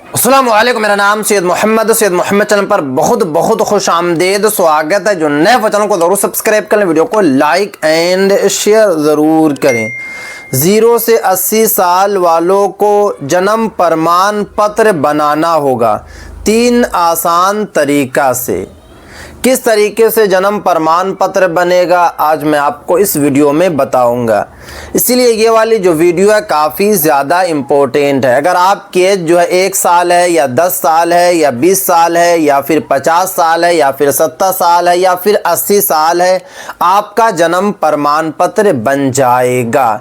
अस्सलाम वालेकुम। मेरा नाम सैयद मोहम्मद चैनल पर बहुत बहुत खुश आमदेद स्वागत है। जो नए वो चैनल को ज़रूर सब्सक्राइब करें, वीडियो को लाइक एंड शेयर ज़रूर करें। 0 से 80 साल वालों को जन्म प्रमाण पत्र बनाना होगा 3 आसान तरीका से। किस तरीके से जन्म प्रमाण पत्र बनेगा आज मैं आपको इस वीडियो में बताऊंगा। इसीलिए ये वाली जो वीडियो है काफ़ी ज़्यादा इम्पोर्टेंट है। अगर आपकी एज जो है 1 साल है या 10 साल है या 20 साल है या फिर 50 साल है या फिर 70 साल है या फिर 80 साल है, आपका जन्म प्रमाण पत्र बन जाएगा।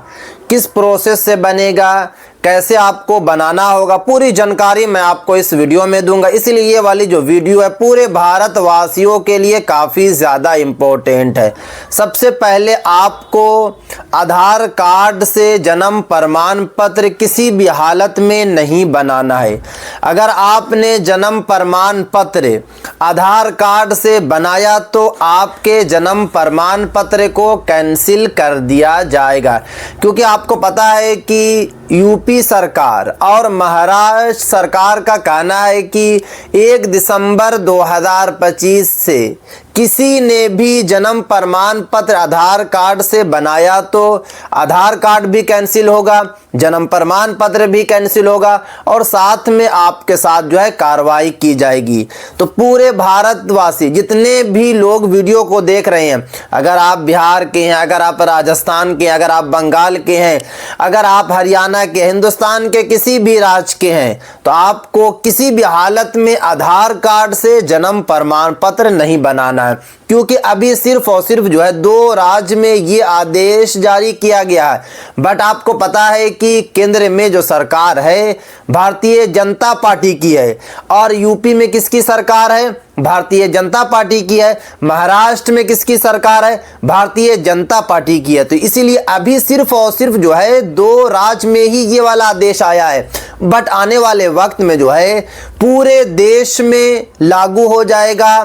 किस प्रोसेस से बनेगा, कैसे आपको बनाना होगा, पूरी जानकारी मैं आपको इस वीडियो में दूंगा। इसलिए ये वाली जो वीडियो है पूरे भारतवासियों के लिए काफ़ी ज़्यादा इम्पोर्टेंट है। सबसे पहले आपको आधार कार्ड से जन्म प्रमाण पत्र किसी भी हालत में नहीं बनाना है। अगर आपने जन्म प्रमाण पत्र आधार कार्ड से बनाया तो आपके जन्म प्रमाण पत्र को कैंसिल कर दिया जाएगा, क्योंकि आपको पता है कि यूपी सरकार और महाराष्ट्र सरकार का कहना है कि 1 दिसंबर 2025 से किसी ने भी जन्म प्रमाण पत्र आधार कार्ड से बनाया तो आधार कार्ड भी कैंसिल होगा, जन्म प्रमाण पत्र भी कैंसिल होगा और साथ में आपके साथ जो है कार्रवाई की जाएगी। तो पूरे भारतवासी जितने भी लोग वीडियो को देख रहे हैं, अगर आप बिहार के हैं, अगर आप राजस्थान के हैं, अगर आप बंगाल के हैं, अगर आप हरियाणा के, हिंदुस्तान के किसी भी राज्य के हैं, तो आपको किसी भी हालत में आधार कार्ड से जन्म प्रमाण पत्र नहीं बनाना है। क्योंकि अभी सिर्फ और सिर्फ जो है 2 राज्य में ये आदेश जारी किया गया है। बट आपको पता है कि केंद्र में जो सरकार है भारतीय जनता पार्टी की है और यूपी में किसकी सरकार है, भारतीय जनता पार्टी की है। महाराष्ट्र में किसकी सरकार है, भारतीय जनता पार्टी की है। तो इसीलिए अभी सिर्फ और सिर्फ जो है 2 राज्य में ही ये वाला आदेश आया है। बट आने वाले वक्त में जो है पूरे देश में लागू हो जाएगा।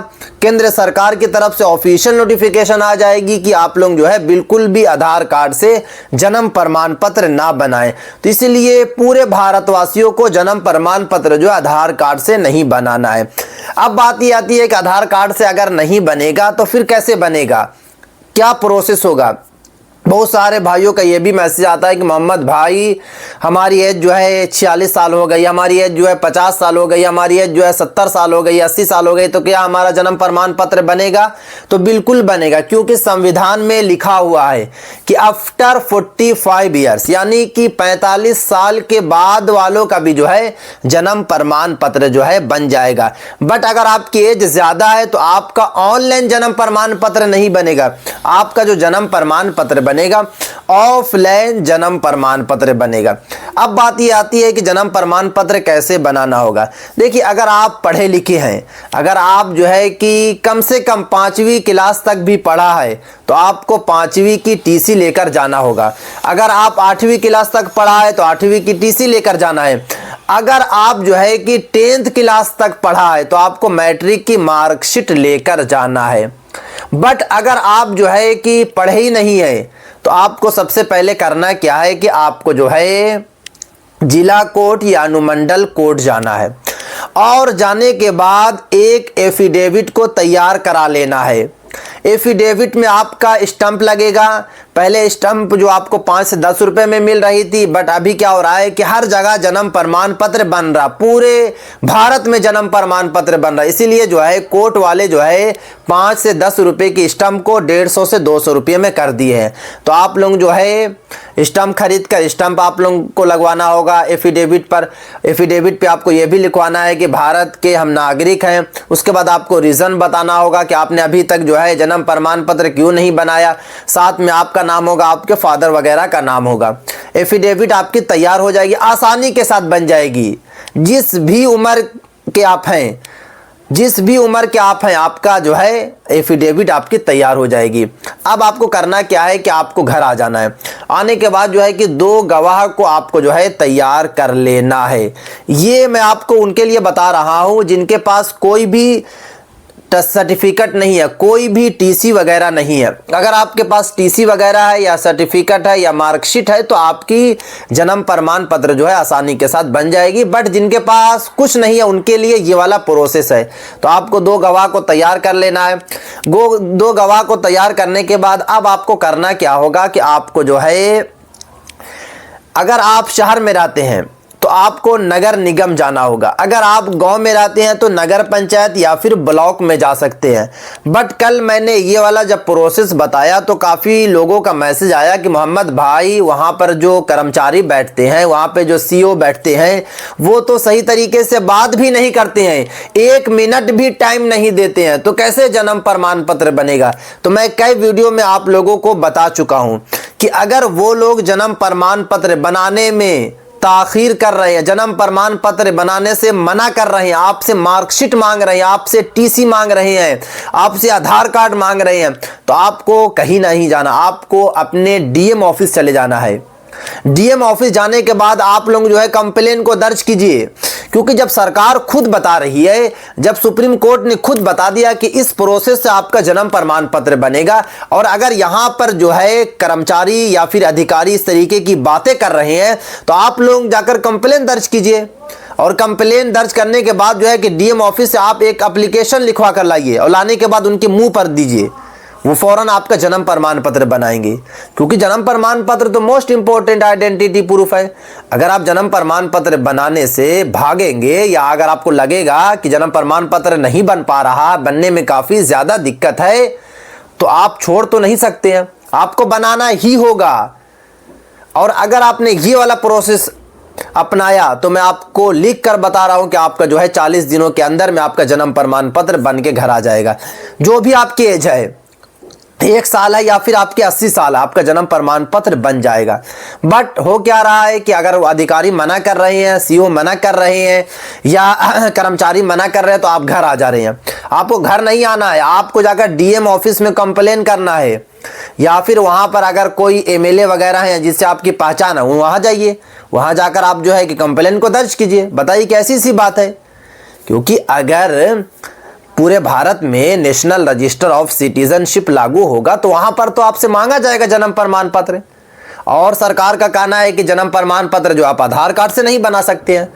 केंद्र सरकार की तरफ से ऑफिशियल नोटिफिकेशन आ जाएगी कि आप लोग जो है बिल्कुल भी आधार कार्ड से जन्म प्रमाण पत्र ना बनाएं। तो इसलिए पूरे भारतवासियों को जन्म प्रमाण पत्र जो आधार कार्ड से नहीं बनाना है। अब बात ये आती है कि आधार कार्ड से अगर नहीं बनेगा तो फिर कैसे बनेगा, क्या प्रोसेस होगा। बहुत सारे भाइयों का ये भी मैसेज आता है कि मोहम्मद भाई हमारी एज जो है 46 साल हो गई, हमारी एज जो है 50 साल हो गई, हमारी एज जो है 70 साल हो गई, 80 साल हो गई, तो क्या हमारा जन्म प्रमाण पत्र बनेगा। तो बिल्कुल बनेगा, क्योंकि संविधान में लिखा हुआ है कि आफ्टर 45 ईयर्स यानी कि 45 साल के बाद वालों का भी जो है जन्म प्रमाण पत्र जो है बन जाएगा। बट अगर आपकी एज ज़्यादा है तो आपका ऑनलाइन जन्म प्रमाण पत्र नहीं बनेगा, आपका जो जन्म प्रमाण पत्र बनेगा ऑफलाइन जन्म प्रमाण पत्र बनेगा। अब बात ये आती है कि जन्म प्रमाण पत्र कैसे बनाना होगा। देखिए, अगर आप पढ़े लिखे हैं, अगर आप जो है कि कम से कम 5वीं क्लास तक भी पढ़ा है तो आपको 5वीं की टीसी लेकर जाना होगा। अगर आप 8वीं क्लास तक पढ़ा है तो 8वीं की टीसी लेकर जाना है। अगर आप जो है कि 10th क्लास तक पढ़ा है तो आपको मैट्रिक की मार्कशीट लेकर जाना है। बट अगर आप जो है कि पढ़े ही नहीं है तो आपको सबसे पहले करना क्या है कि आपको जो है जिला कोर्ट या अनुमंडल कोर्ट जाना है और जाने के बाद एक एफिडेविट को तैयार करा लेना है। एफिडेविट में आपका स्टंप लगेगा। पहले स्टंप जो आपको 5 से 10 रुपए में मिल रही थी, बट अभी क्या हो रहा है कि हर जगह जन्म प्रमाण पत्र बन रहा, पूरे भारत में जन्म प्रमाण पत्र बन रहा। इसीलिए जो है कोर्ट वाले जो है 5 से 10 रुपए की स्टंप को 150 से 200 रुपये में कर दिए हैं। तो आप लोग जो है स्टंप खरीद कर स्टंप आप लोगों को लगवाना होगा एफिडेविट पर। एफिडेविट पे आपको यह भी लिखवाना है कि भारत के हम नागरिक हैं। उसके बाद आपको रीज़न बताना होगा कि आपने अभी तक जो है जन्म प्रमाण पत्र क्यों नहीं बनाया। साथ में आपका नाम होगा, आपके फादर वगैरह का नाम होगा। एफिडेविट आपकी तैयार हो जाएगी, आसानी के साथ बन जाएगी। जिस भी उम्र के आप हैं, आपका जो है एफिडेविट आपकी तैयार हो जाएगी। अब आपको करना क्या है कि आपको घर आ जाना है। आने के बाद जो है कि 2 गवाह को आपको जो है तैयार कर लेना है। ये मैं आपको उनके लिए बता रहा हूँ जिनके पास कोई भी सर्टिफिकेट नहीं है, कोई भी टीसी वगैरह नहीं है। अगर आपके पास टीसी वगैरह है या सर्टिफिकेट है या मार्कशीट है तो आपकी जन्म प्रमाण पत्र जो है आसानी के साथ बन जाएगी। बट जिनके पास कुछ नहीं है उनके लिए ये वाला प्रोसेस है। तो आपको 2 गवाह को तैयार कर लेना है। 2 गवाह को तैयार करने के बाद अब आपको करना क्या होगा कि आपको जो है, अगर आप शहर में रहते हैं तो आपको नगर निगम जाना होगा, अगर आप गांव में रहते हैं तो नगर पंचायत या फिर ब्लॉक में जा सकते हैं। बट कल मैंने ये वाला जब प्रोसेस बताया तो काफ़ी लोगों का मैसेज आया कि मोहम्मद भाई वहाँ पर जो कर्मचारी बैठते हैं, वहाँ पे जो सीओ बैठते हैं, वो तो सही तरीके से बात भी नहीं करते हैं, 1 मिनट भी टाइम नहीं देते हैं, तो कैसे जन्म प्रमाण पत्र बनेगा। तो मैं कई वीडियो में आप लोगों को बता चुका हूँ कि अगर वो लोग जन्म प्रमाण पत्र बनाने में ताखीर कर रहे हैं, जन्म प्रमाण पत्र बनाने से मना कर रहे हैं, आपसे मार्कशीट मांग रहे हैं, आपसे टीसी मांग रहे हैं, आपसे आधार कार्ड मांग रहे हैं, तो आपको कहीं नहीं जाना, आपको अपने डीएम ऑफिस चले जाना है। डीएम ऑफिस जाने के बाद आप लोग जो है कंप्लेन को दर्ज कीजिए, क्योंकि जब सरकार खुद बता रही है, जब सुप्रीम कोर्ट ने खुद बता दिया कि इस प्रोसेस से आपका जन्म प्रमाण पत्र बनेगा, और अगर यहां पर जो है कर्मचारी या फिर अधिकारी इस तरीके की बातें कर रहे हैं तो आप लोग जाकर कंप्लेन दर्ज कीजिए। और कंप्लेन दर्ज करने के बाद जो है कि डीएम ऑफिस से आप एक एप्लीकेशन लिखवा कर लाइए और लाने के बाद उनके मुंह पर दीजिए, वो फौरन आपका जन्म प्रमाण पत्र बनाएंगे। क्योंकि जन्म प्रमाण पत्र तो मोस्ट इंपॉर्टेंट आइडेंटिटी प्रूफ है। अगर आप जन्म प्रमाण पत्र बनाने से भागेंगे या अगर आपको लगेगा कि जन्म प्रमाण पत्र नहीं बन पा रहा, बनने में काफ़ी ज़्यादा दिक्कत है, तो आप छोड़ तो नहीं सकते हैं, आपको बनाना ही होगा। और अगर आपने ये वाला प्रोसेस अपनाया तो मैं आपको लिख कर बता रहा हूं कि आपका जो है 40 दिनों के अंदर में आपका जन्म प्रमाण पत्र बन के घर आ जाएगा। जो भी आपकी एज है, 1 साल है या फिर आपके 80 साल है, आपका जन्म प्रमाण पत्र बन जाएगा। बट हो क्या रहा है कि अगर अधिकारी मना कर रहे हैं, सीओ मना कर रहे हैं या कर्मचारी मना कर रहे हैं तो आप घर आ जा रहे हैं। आपको घर नहीं आना है, आपको जाकर डीएम ऑफिस में कंप्लेन करना है, या फिर वहां पर अगर कोई एमएलए वगैरह है जिससे आपकी पहचान है, वहां जाइए, वहां जाकर आप जो है कि कंप्लेन को दर्ज कीजिए। बताइए कैसी सी बात है। क्योंकि अगर पूरे भारत में नेशनल रजिस्टर ऑफ सिटीजनशिप लागू होगा तो वहां पर तो आपसे मांगा जाएगा जन्म प्रमाण पत्र। और सरकार का कहना है कि जन्म प्रमाण पत्र जो आप आधार कार्ड से नहीं बना सकते हैं,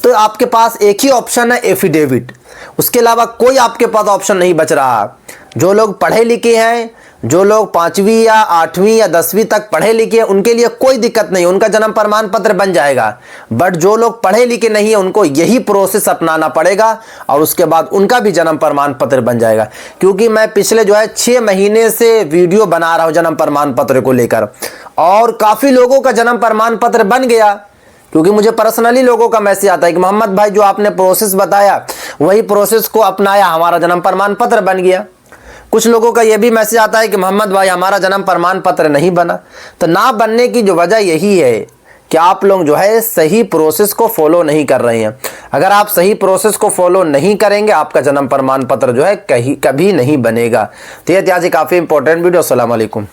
तो आपके पास एक ही ऑप्शन है, एफिडेविट। उसके अलावा कोई आपके पास ऑप्शन नहीं बच रहा। जो लोग पढ़े लिखे हैं, जो लोग 5वीं या 8वीं या 10वीं तक पढ़े लिखे हैं, उनके लिए कोई दिक्कत नहीं, उनका जन्म प्रमाण पत्र बन जाएगा। बट जो लोग पढ़े लिखे नहीं है उनको यही प्रोसेस अपनाना पड़ेगा और उसके बाद उनका भी जन्म प्रमाण पत्र बन जाएगा। क्योंकि मैं पिछले जो है 6 महीने से वीडियो बना रहा हूं जन्म प्रमाण पत्र को लेकर, और काफी लोगों का जन्म प्रमाण पत्र बन गया। क्योंकि मुझे पर्सनली लोगों का मैसेज आता है कि मोहम्मद भाई जो आपने प्रोसेस बताया वही प्रोसेस को अपनाया, हमारा जन्म प्रमाण पत्र बन गया। कुछ लोगों का यह भी मैसेज आता है कि मोहम्मद भाई हमारा जन्म प्रमाण पत्र नहीं बना। तो ना बनने की जो वजह यही है कि आप लोग जो है सही प्रोसेस को फॉलो नहीं कर रहे हैं। अगर आप सही प्रोसेस को फॉलो नहीं करेंगे आपका जन्म प्रमाण पत्र जो है कभी नहीं बनेगा। तो ये काफ़ी इंपॉर्टेंट वीडियो। अस्सलाम वालेकुम।